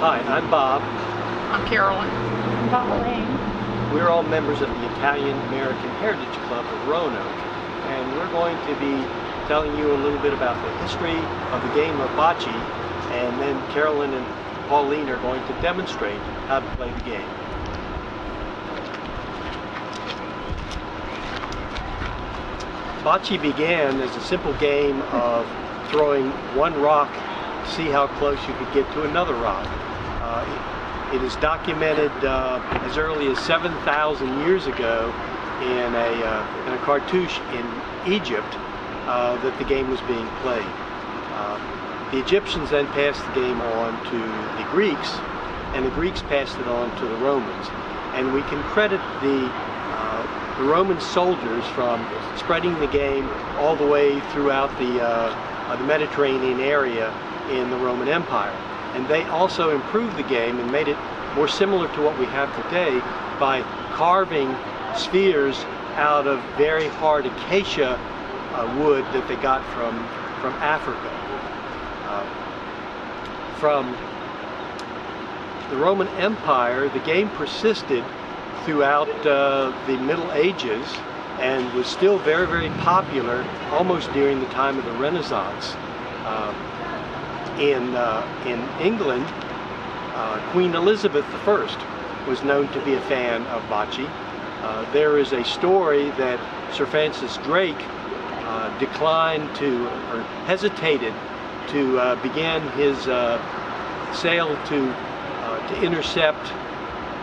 Hi, I'm Bob. I'm Carolyn. I'm Pauline. We're all members of the Italian American Heritage Club of Roanoke, and we're going to be telling you a little bit about the history of the game of bocce, and then Carolyn and Pauline are going to demonstrate how to play the game. Bocce began as a simple game of throwing one rock to see how close you could get to another rock. It is documented as early as 7,000 years ago in a cartouche in Egypt that the game was being played. The Egyptians then passed the game on to the Greeks, and the Greeks passed it on to the Romans. And we can credit the Roman soldiers from spreading the game all the way throughout the Mediterranean area in the Roman Empire. And they also improved the game and made it more similar to what we have today by carving spheres out of very hard acacia wood that they got from Africa. From the Roman Empire, the game persisted throughout the Middle Ages and was still very, very popular almost during the time of the Renaissance. In England, Queen Elizabeth I was known to be a fan of bocce. There is a story that Sir Francis Drake declined to, or hesitated to begin his sail to intercept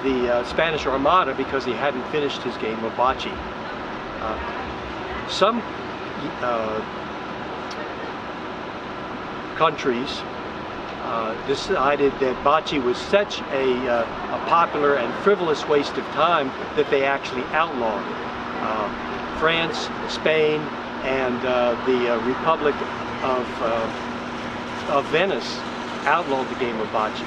the Spanish Armada because he hadn't finished his game of bocce. Some countries decided that bocce was such a popular and frivolous waste of time that they actually outlawed it. France, Spain, and the Republic of Venice outlawed the game of bocce,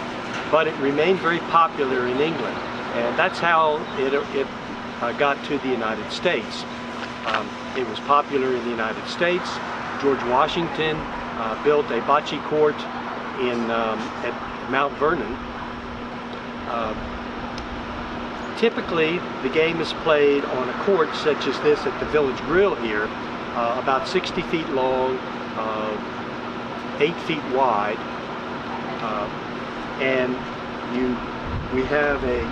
but it remained very popular in England, and that's how it got to the United States. It was popular in the United States. George Washington built a bocce court at Mount Vernon. Typically, the game is played on a court such as this at the Village Grill here, about 60 feet long, 8 feet wide, and we have a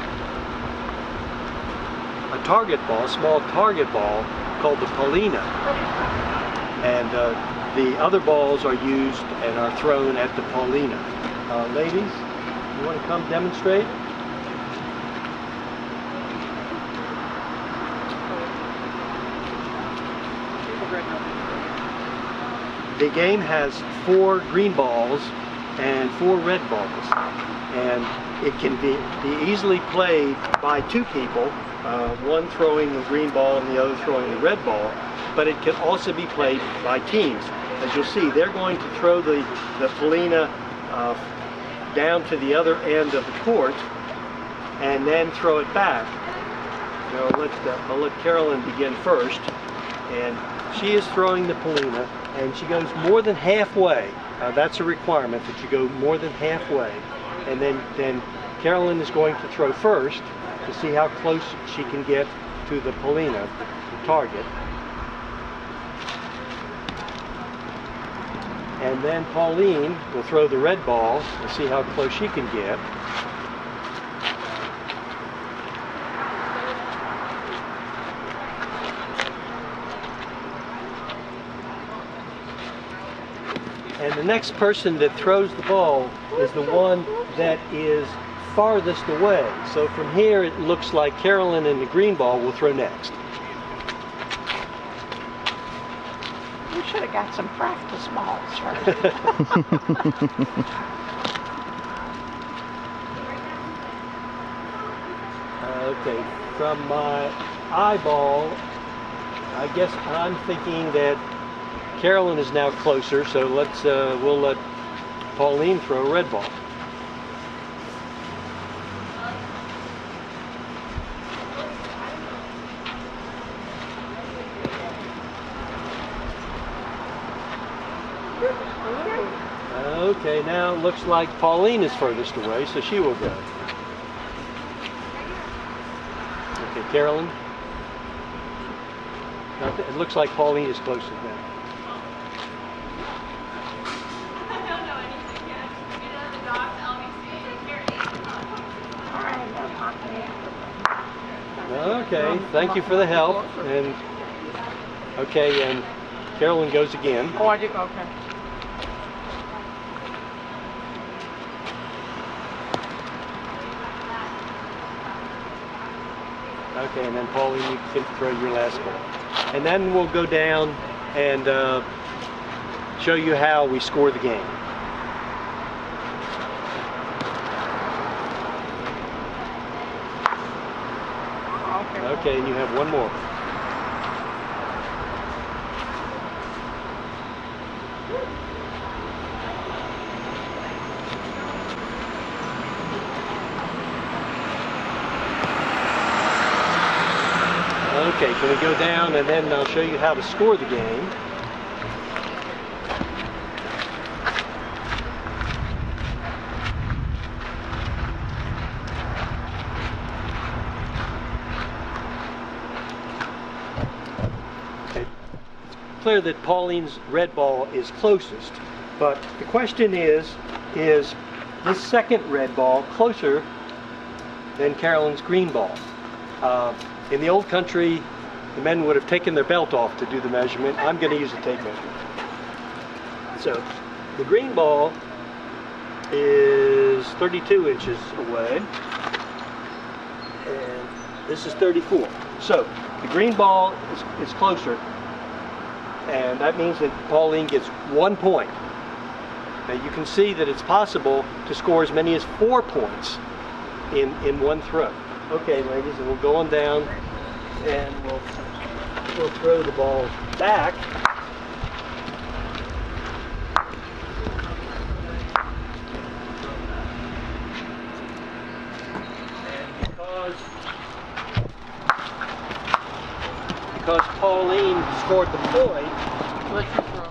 target ball, small target ball called the Paulina, and the other balls are used and are thrown at the Paulina. Ladies, you want to come demonstrate? The game has 4 green balls and 4 red balls, and it can be easily played by 2 people, one throwing the green ball and the other throwing the red ball, but it can also be played by teams. As you'll see, they're going to throw the Paulina down to the other end of the court and then throw it back. Now I'll let Carolyn begin first, and she is throwing the Paulina, and she goes more than halfway. That's a requirement, that you go more than halfway, and then Carolyn is going to throw first to see how close she can get to the Paulina, the target. And then Pauline will throw the red ball and see how close she can get. And the next person that throws the ball is the one that is farthest away. So from here it looks like Carolyn and the green ball will throw next. You should have got some practice balls first. Okay, from my eyeball, I guess I'm thinking that Carolyn is now closer, so we'll let Pauline throw a red ball. Okay, now it looks like Pauline is furthest away, so she will go. Okay, Carolyn. It looks like Pauline is closest now. I don't know anything yet. You know the dogs, LBC, you're 8. All right, that's not bad. Okay, thank you for the help. And okay, and Carolyn goes again. Oh, I do. Okay. Okay, and then Pauline, you can throw your last ball. And then we'll go down and show you how we score the game. Okay, and you have one more. Okay, can we go down and then I'll show you how to score the game. Okay. It's clear that Pauline's red ball is closest, but the question is this second red ball closer than Carolyn's green ball? In the old country, the men would have taken their belt off to do the measurement. I'm going to use a tape measure. So the green ball is 32 inches away, and this is 34. So the green ball is closer, and that means that Pauline gets 1 point. Now you can see that it's possible to score as many as 4 points in one throw. Okay, ladies, and we'll go on down and we'll throw the ball back. And because Pauline scored the point, Let you throw.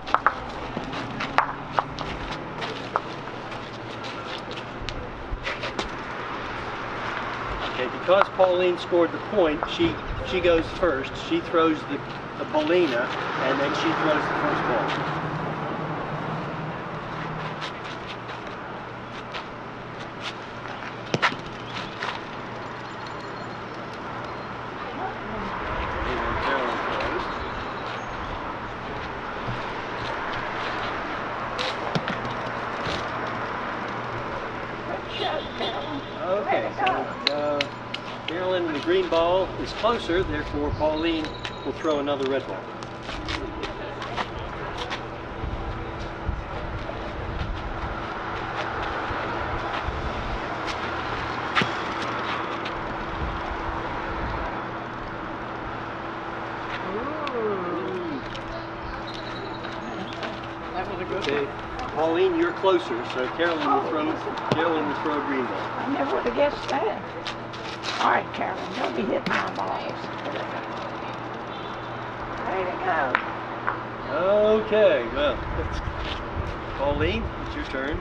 because Pauline scored the point, she goes first. She throws the Paulina, and then she throws the first ball. And then Carolyn throws. Okay, so Carolyn, the green ball is closer, therefore Pauline will throw another red ball. That was a good Okay, one. Pauline, you're closer, so Carolyn will throw a green ball. I never would have guessed that. All right, Carolyn, don't be hitting my balls. Way to go. Okay, well, Pauline, it's your turn.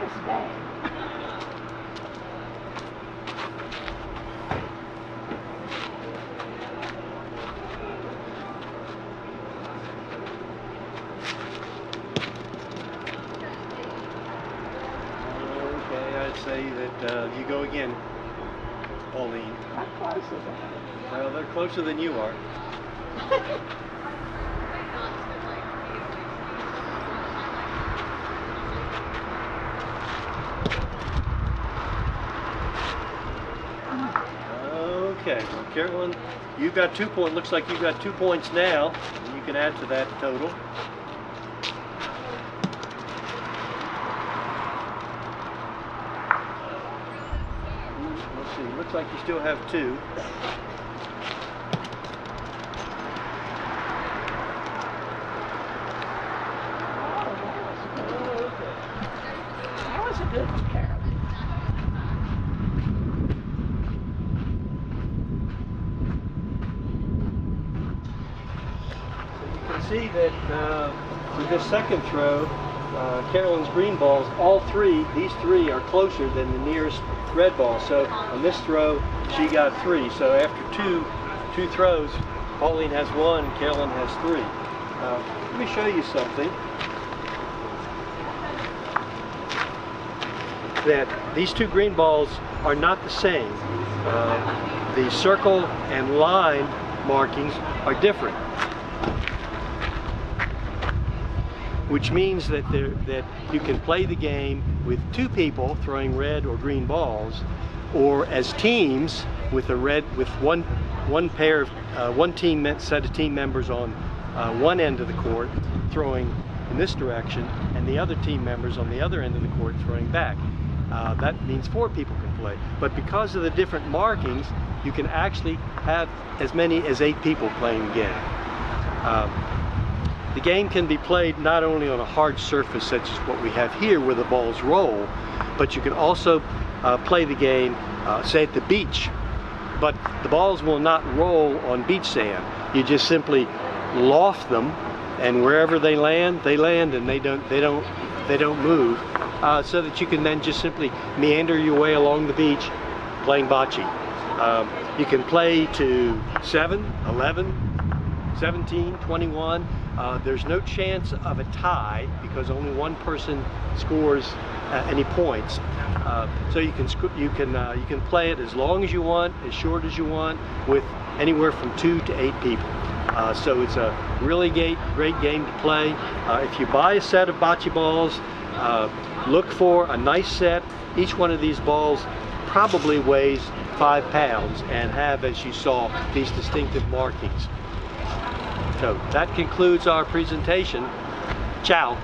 It's bad. Okay, I'd say that you go again, Pauline. How close is it? Well, they're closer than you are. Okay, well, Carolyn, you've got 2 points. Looks like you've got 2 points now, and you can add to that total. Let's see. Looks like you still have 2. That was a good one, Carolyn. You can see that with this second throw, Carolyn's green balls, these three are closer than the nearest red ball. So on this throw, she got 3. So after two throws, Pauline has 1 and Carolyn has 3. Let me show you something. That these 2 green balls are not the same. The circle and line markings are different, which means that you can play the game with 2 people throwing red or green balls, or as teams with one set of team members on one end of the court throwing in this direction, and the other team members on the other end of the court throwing back. That means 4 people can play. But because of the different markings, you can actually have as many as 8 people playing the game. The game can be played not only on a hard surface such as what we have here where the balls roll, but you can also play the game, say at the beach. But the balls will not roll on beach sand. You just simply loft them, and wherever they land, and they don't move. So that you can then just simply meander your way along the beach playing bocce. You can play to 7, 11, 17, 21. There's no chance of a tie because only one person scores any points. So you can play it as long as you want, as short as you want, with anywhere from 2 to 8 people. So it's a really great game to play. If you buy a set of bocce balls, look for a nice set. Each one of these balls probably weighs 5 pounds and have, as you saw, these distinctive markings. So that concludes our presentation. Ciao.